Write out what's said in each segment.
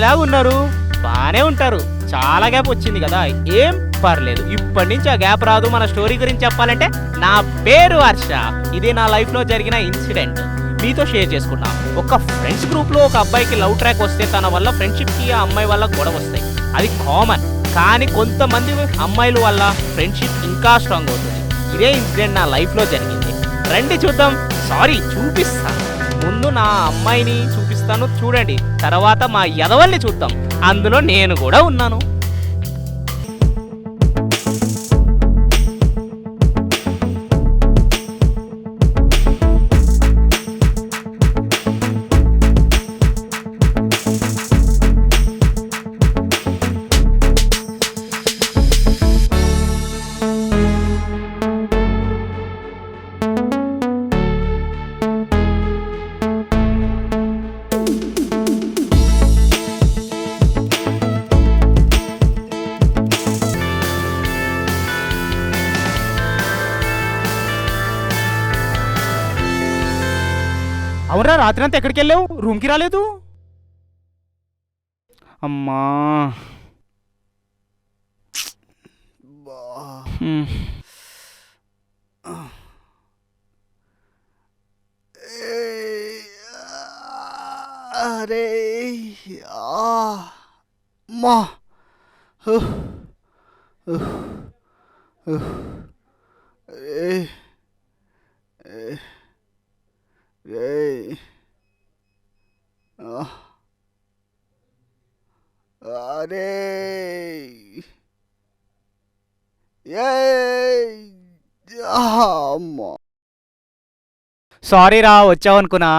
ఎలాగున్నారు? బానే ఉంటారు. చాలా గ్యాప్ వచ్చింది కదా, ఏం పర్లేదు. ఇప్పటి నుంచి ఆ గ్యాప్ రాదు. మన స్టోరీ గురించి చెప్పాలంటే, నా పేరు హర్ష. ఇది నా లైఫ్లో జరిగిన ఇన్సిడెంట్ మీతో షేర్ చేసుకున్నా. ఒక ఫ్రెండ్స్ గ్రూప్లో ఒక అబ్బాయికి లవ్ ట్రాక్ వస్తే తన వల్ల ఫ్రెండ్షిప్కి ఆ అమ్మాయి వల్ల గొడవ వస్తాయి. అది కామన్. కానీ కొంతమంది అమ్మాయిల వల్ల ఫ్రెండ్షిప్ ఇంకా స్ట్రాంగ్ అవుతుంది. ఇదే ఇన్సిడెంట్ నా లైఫ్లో జరిగింది. రండి చూద్దాం. సారీ, చూపిస్తాను. ముందు నా అమ్మాయిని చూపిస్తాను, చూడండి. తర్వాత మా యదవల్ని చూద్దాం. అందులో నేను కూడా ఉన్నాను. అవునరా, రాత్రి అంతా ఎక్కడికి వెళ్ళావు? రూమ్కి రాలేదు? అమ్మా, అరే మా అరే అమ్మా, సారీ రా, వచ్చావు అనుకున్నా.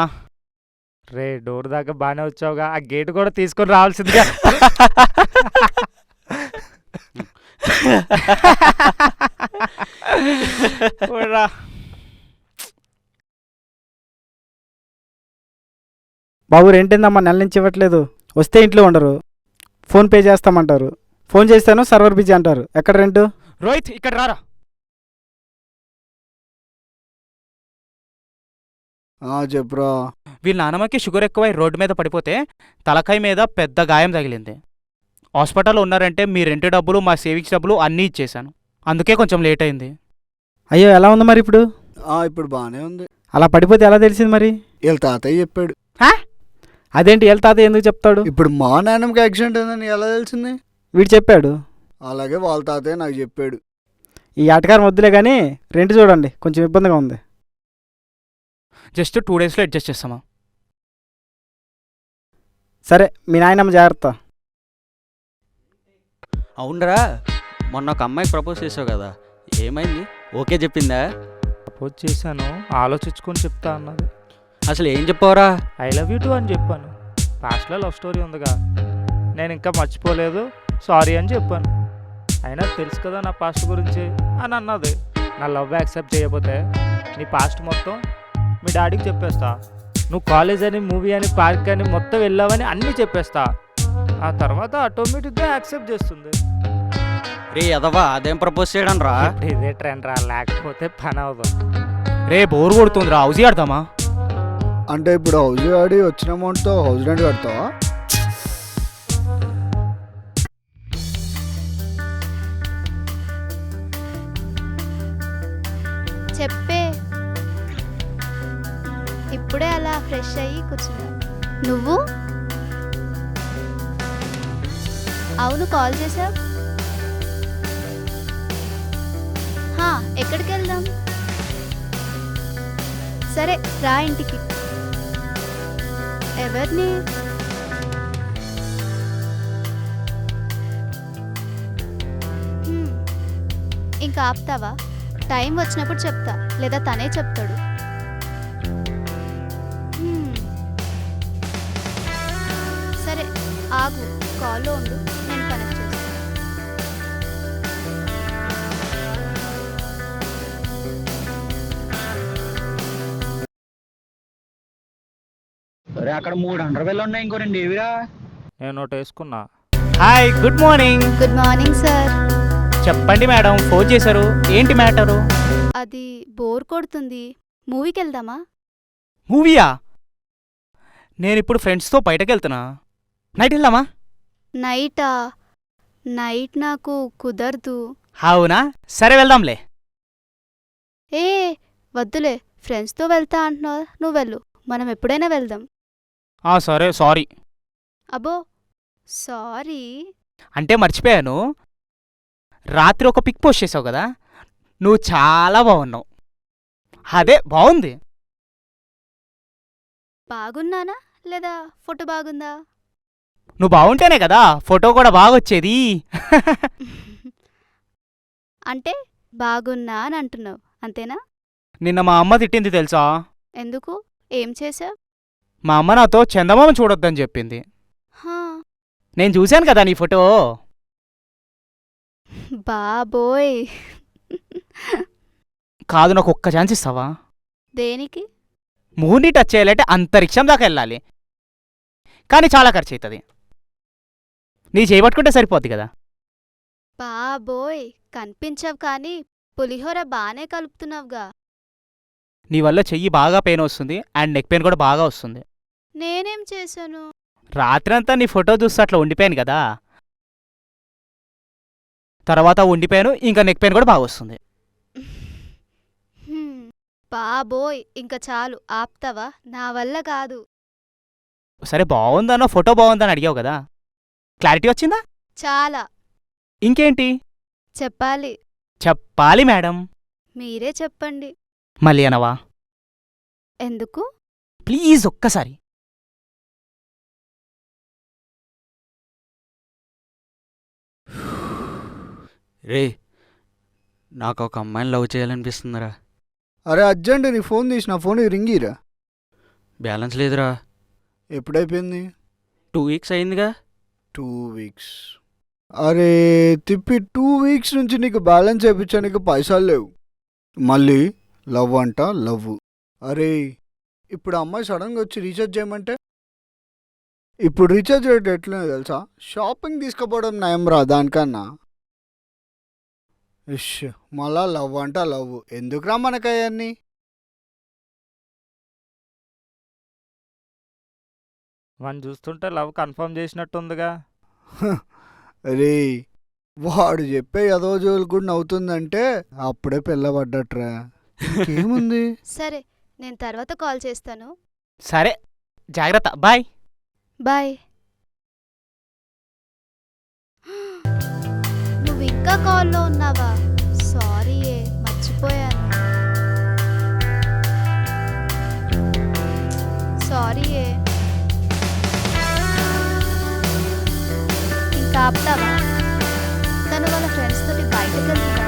రే, డోర్ దాకా బాగానే వచ్చావుగా, ఆ గేట్ కూడా తీసుకొని రావాల్సిందిగా. బాబు రెంటేందమ్మా, నెల నుంచి ఇవ్వట్లేదు. వస్తే ఇంట్లో ఉండరు, ఫోన్పే చేస్తామంటారు. ఫోన్ చేస్తాను, సర్వర్ బిజీ అంటారు. ఎక్కడ రెంటు? రోహిత్, ఇక్కడ రారా. చెప్పురా. వీళ్ళ నాన్నమ్మకి షుగర్ ఎక్కువై రోడ్డు మీద పడిపోతే తలకాయ మీద పెద్ద గాయం తగిలింది. హాస్పిటల్లో ఉన్నారంటే మీ రెంట్ డబ్బులు, మా సేవింగ్స్ డబ్బులు అన్నీ ఇచ్చేశాను. అందుకే కొంచెం లేట్ అయింది. అయ్యో, ఎలా ఉంది మరి ఇప్పుడు? ఇప్పుడు బాగానే ఉంది. అలా పడిపోతే ఎలా తెలిసింది మరి? వీళ్ళ తాతయ్య చెప్పాడు. అదేంటి వీళ్ళ తాతయ్య ఎందుకు చెప్తాడు? ఇప్పుడు మా నాన్నమ్మకి యాక్సిడెంట్ అయిందని ఎలా తెలిసింది? వీడు చెప్పాడు. అలాగే వాళ్ళ తాతయ్య నాకు చెప్పాడు. ఈ ఆటకారం వద్దులే కానీ రెంట్ చూడండి, కొంచెం ఇబ్బందిగా ఉంది. జస్ట్ 2 డేస్లో అడ్జస్ట్ చేస్తామా? సరే, మీ నాయనమ్మ జాగ్రత్త. అవునరా, మొన్న ఒక అమ్మాయికి ప్రపోజ్ చేసావు కదా, ఏమైంది? ఓకే చెప్పిందా? ప్రపోజ్ చేశాను, ఆలోచించుకొని చెప్తా అన్నది. అసలు ఏం చెప్పావురా? ఐ లవ్ యూ టూ అని చెప్పాను. పాస్ట్లో లవ్ స్టోరీ ఉందిగా, నేను ఇంకా మర్చిపోలేదు, సారీ అని చెప్పాను. అయినా తెలుసు కదా నా పాస్ట్ గురించి అని అన్నది. నా లవ్ యాక్సెప్ట్ చేయకపోతే నీ పాస్ట్ మొత్తం మీ డాడీకి చెప్పేస్తా. నువ్వు కాలేజ్ అని, మూవీ అని, పార్క్ అని మొత్తం వెళ్ళావని అన్నీ చెప్పేస్తా. ఆ తర్వాత ఆటోమేటిక్గా యాక్సెప్ట్ చేస్తుంది. రే ఎదవా, అదేం ప్రపోజ్ చేయడం రా? ఇదే ట్రెండ్ రా, లేకపోతే పని అవుతుంది. రే, బోర్ కొడుతుందిరా, హౌజీ ఆడతామా? అంటే ఇప్పుడు హౌస్ ఆడి వచ్చిన అమౌంట్తో హౌస్ రెంట్ కడతావా? చెప్పే. ఇప్పుడే అలా ఫ్రెష్ అయ్యి కూర్చున్నా. నువ్వు? అవును, కాల్ చేసావు. ఎక్కడికి వెళ్దాం? సరే రా ఇంటికి. ఎవరిని? ఇంకా ఆపుతావా? టైం వచ్చినప్పుడు చెప్తా, లేదా తనే చెప్తాడు. సరే ఆగు, కాల్లో ఉండు, నేను కనెక్ట్ చేస్తాను. అక్కడ 3 అండర్వేర్లు ఉన్నాయి, ఇంకో 2 ఏవిరా? నేను ఒకటి వేసుకున్నా. Hi, good morning. Good morning sir. చెప్పండి మేడం, ఫోన్ చేశారు, ఏంటి మ్యాటరు? అది బోర్ కొడుతుంది, మూవీకి వెళ్దామా? మూవీయా? నేను ఇప్పుడు ఫ్రెండ్స్తో బయటకు వెళ్తున్నా, నైట్ వెళ్దామా? నైటా? నైట్ నాకు కుదరదు. అవునా, సరే వెళ్దాంలే. ఏ వద్దులే, ఫ్రెండ్స్తో వెళ్తా అంటున్నావు, నువ్వు వెళ్ళు, మనం ఎప్పుడైనా వెళ్దాం. సరే సారీ. అబ్బో సారీ. అంటే మర్చిపోయాను, రాత్రి ఒక పిక్ పోస్ట్ చేసావు కదా, నువ్వు చాలా బాగున్నావు. అదే బాగుంది. బాగున్నానా లేదా ఫోటో బాగుందా? నువ్వు బాగుంటేనే కదా ఫోటో కూడా బాగొచ్చేది. అంటే బాగున్నా అని అంటున్నావు అంతేనా? నిన్న మా అమ్మ తిట్టింది తెలుసా? ఎందుకు? ఏం చేసావు? మా అమ్మ నాతో చందమామ చూడొద్దని చెప్పింది. నేను చూశాను కదా నీ ఫోటో. బాబోయ్. కాదు, నాకు ఒక్క ఛాన్స్ ఇస్తావా? దేనికి? మూడ్ని టచ్ చేయాలంటే అంతరిక్షం దాకా వెళ్ళాలి, కానీ చాలా ఖర్చు అవుతుంది. నీ చేయబట్టుకుంటే సరిపోద్ది కదా. బాబోయ్, కనిపించవు కానీ పులిహోర బానే కలుపుతున్నావుగా. నీ వల్ల చెయ్యి బాగా పెయిన్ వస్తుంది, అండ్ నెక్ పెయిన్ కూడా బాగా వస్తుంది. నేనేం చేశాను? రాత్రంతా నీ ఫోటో చూస్తే అట్లా ఉండిపోయాను కదా, తర్వాత ఉండిపోయాను, ఇంకా నెక్ పెయిన్ కూడా బాగా వస్తుంది. బాబోయ్, ఇంకా చాలు, ఆప్తావా? నా వల్ల కాదు. సరే బాగుందనో ఫోటో బాగుందని అడిగావు కదా, క్లారిటీ వచ్చిందా? చాలా. ఇంకేంటి చెప్పాలి. చెప్పాలి మేడం. మీరే చెప్పండి. మళ్ళీ అనవా? ఎందుకు? ప్లీజ్ ఒక్కసారి. రే, నాకు ఒక అమ్మాయిని లవ్ చేయాలనిపిస్తుందిరా. అరే అర్జెంట్, నీ ఫోన్ తీసి నా ఫోన్ రింగిరా. బ్యాలెన్స్ లేదురా. ఎప్పుడైపోయింది? 2 వీక్స్ అయిందిగా. 2 వీక్స్. అరే తిప్పి 2 వీక్స్ నుంచి నీకు బ్యాలెన్స్ వేయించడానికి పైసలు లేవు, మళ్ళీ లవ్ అంట లవ్. అరే ఇప్పుడు అమ్మాయి సడన్గా వచ్చి రీఛార్జ్ చేయమంటే, ఇప్పుడు రీఛార్జ్ రేట్ ఎట్లా తెలుసా? షాపింగ్ తీసుకుపోవడం నయం రా దానికన్నా. ఇష్, మళ్ళా లవ్ అంట లవ్, ఎందుకురా మనకయ్యన్ని? వాడిని చూస్తుంటే లవ్ కన్ఫర్మ్ చేసినట్టుందిగా. రే వాడు చెప్పే ఏదో జోలు కూడా నవ్వుతుందంటే అప్పుడే పిల్లబడ్డట్రా. ఇంకేముంది? సరే, నేను తర్వాత కాల్ చేస్తాను. సరే, జాగ్రత్త, బాయ్. బాయ్. నువ్వు ఇంకా కాల్లో ఉన్నావా? సారీ, మర్చిపోయాను. సారీ. ఇంకా ఆపుతావా? తను వాళ్ళ ఫ్రెండ్స్ తోటి బయటకు వెళ్తున్నా.